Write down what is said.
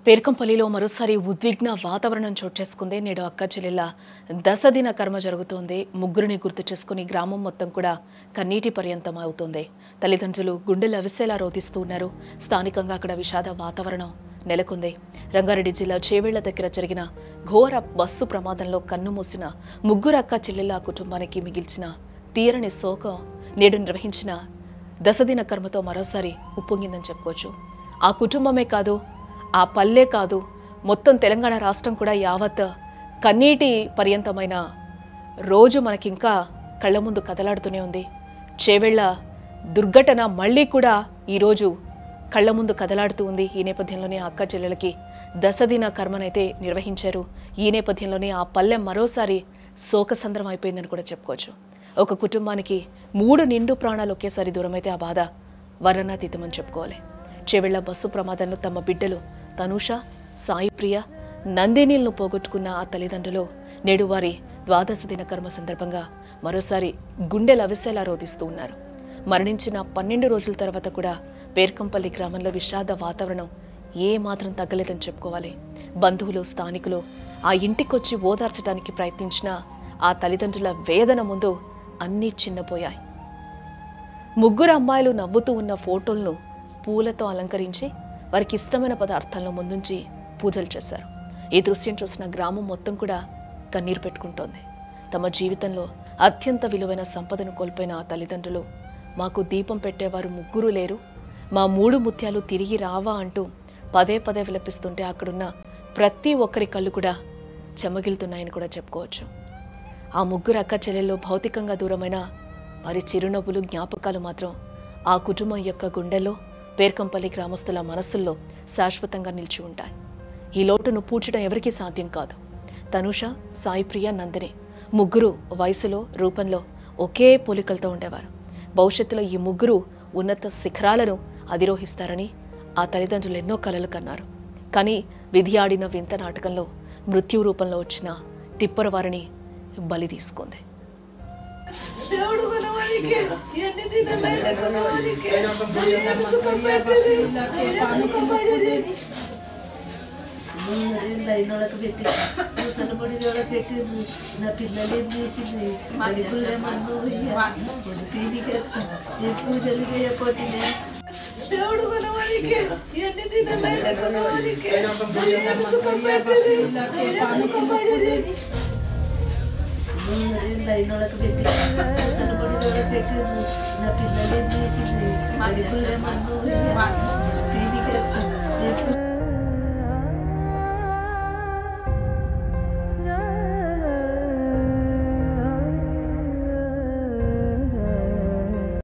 పేర్కంపల్లిలో మరోసారి ఉద్విగ్న వాతావరణం చోటు చేసుకుంది. నేడు అక్క చెల్లెళ్ళ దశదిన కర్మ జరుగుతోంది. ముగ్గురిని గుర్తు చేసుకుని గ్రామం మొత్తం కూడా కన్నీటి పర్యంతం అవుతుంది. తల్లిదండ్రులు గుండెలు అవిసేలా రోధిస్తూ ఉన్నారు. స్థానికంగా అక్కడ విషాద వాతావరణం నెలకొంది. రంగారెడ్డి జిల్లా చేవేళ్ల దగ్గర జరిగిన ఘోర బస్సు ప్రమాదంలో కన్నుమూసిన ముగ్గురు అక్క చెల్లెళ్ళ కుటుంబానికి మిగిల్చిన తీరని శోకం నేడు నిర్వహించిన దశదిన కర్మతో మరోసారి ఉప్పొంగిందని చెప్పుకోవచ్చు. ఆ కుటుంబమే కాదు, ఆ పల్లె కాదు, మొత్తం తెలంగాణ రాష్ట్రం కూడా యావత్ కన్నీటి పర్యంతమైన రోజు మనకింకా కళ్ళ ముందు కదలాడుతూనే ఉంది. చేవేళ్ల దుర్ఘటన మళ్ళీ కూడా ఈరోజు కళ్ళ ముందు కదలాడుతూ ఉంది. ఈ నేపథ్యంలోనే అక్క చెల్లెలకి దశదిన కర్మనైతే నిర్వహించారు. ఈ నేపథ్యంలోనే ఆ పల్లె మరోసారి శోకసంద్రం అయిపోయిందని కూడా చెప్పుకోవచ్చు. ఒక కుటుంబానికి 3 నిండు ప్రాణాలు ఒకేసారి దూరమైతే ఆ బాధ వర్ణనాతీతమని చెప్పుకోవాలి. చేవేళ్ల బస్సు ప్రమాదంలో తమ బిడ్డలు తనూష, సాయిప్రియ, నందినీలను పోగొట్టుకున్న ఆ తల్లిదండ్రులు నేడు వారి ద్వాదశ దిన కర్మ సందర్భంగా మరోసారి గుండెలు అవిసేలా రోధిస్తూ ఉన్నారు. మరణించిన 12 రోజుల తర్వాత కూడా పేర్కంపల్లి గ్రామంలో విషాద వాతావరణం ఏమాత్రం తగ్గలేదని చెప్పుకోవాలి. బంధువులు, స్థానికులు ఆ ఇంటికొచ్చి ఓదార్చడానికి ప్రయత్నించిన ఆ తల్లిదండ్రుల వేదన ముందు అన్నీ చిన్నపోయాయి. ముగ్గురు అమ్మాయిలు నవ్వుతూ ఉన్న ఫోటోలను పూలతో అలంకరించి వారికి ఇష్టమైన పదార్థాలను ముందుంచి పూజలు చేశారు. ఈ దృశ్యం చూసిన గ్రామం మొత్తం కూడా కన్నీరు పెట్టుకుంటోంది. తమ జీవితంలో అత్యంత విలువైన సంపదను కోల్పోయిన ఆ తల్లిదండ్రులు మాకు దీపం పెట్టేవారు ముగ్గురు లేరు, మా 3 ముత్యాలు తిరిగి రావా అంటూ పదే పదే విలపిస్తుంటే అక్కడున్న ప్రతి ఒక్కరి కళ్ళు కూడా చెమ్మగిలుతున్నాయని కూడా చెప్పుకోవచ్చు. ఆ ముగ్గురు అక్క చెల్లెల్లో భౌతికంగా దూరమైన వారి చిరునవ్వులు, జ్ఞాపకాలు మాత్రం ఆ కుటుంబం యొక్క గుండెల్లో, పేర్కంపల్లి గ్రామస్తుల మనస్సుల్లో శాశ్వతంగా నిలిచి ఉంటాయి. ఈ లోటును పూడ్చడం ఎవరికీ సాధ్యం కాదు. తనూష, సాయిప్రియ, నందిని ముగ్గురు వయసులో, రూపంలో ఒకే పోలికలతో ఉండేవారు. భవిష్యత్తులో ఈ ముగ్గురు ఉన్నత శిఖరాలను అధిరోహిస్తారని ఆ తల్లిదండ్రులు ఎన్నో కలలు కన్నారు. కానీ విధి ఆడిన వింత నాటకంలో మృత్యు రూపంలో వచ్చిన టిప్పర్ వారిని బలి తీసుకుంది. లైన్లోకి పెట్టి సన్నపొడి కూడా పెట్టిండ్రు. నా పిల్లలు ఏం చేసింది పూజలు చేయకపోతే దేవుడు కొనవానికి ఇవన్నీ తినలేక లైన్లోకి పెట్టి సన్నపొడి కూడా పెట్టిండ్రు. నా పిల్లలు ఏం చేసింది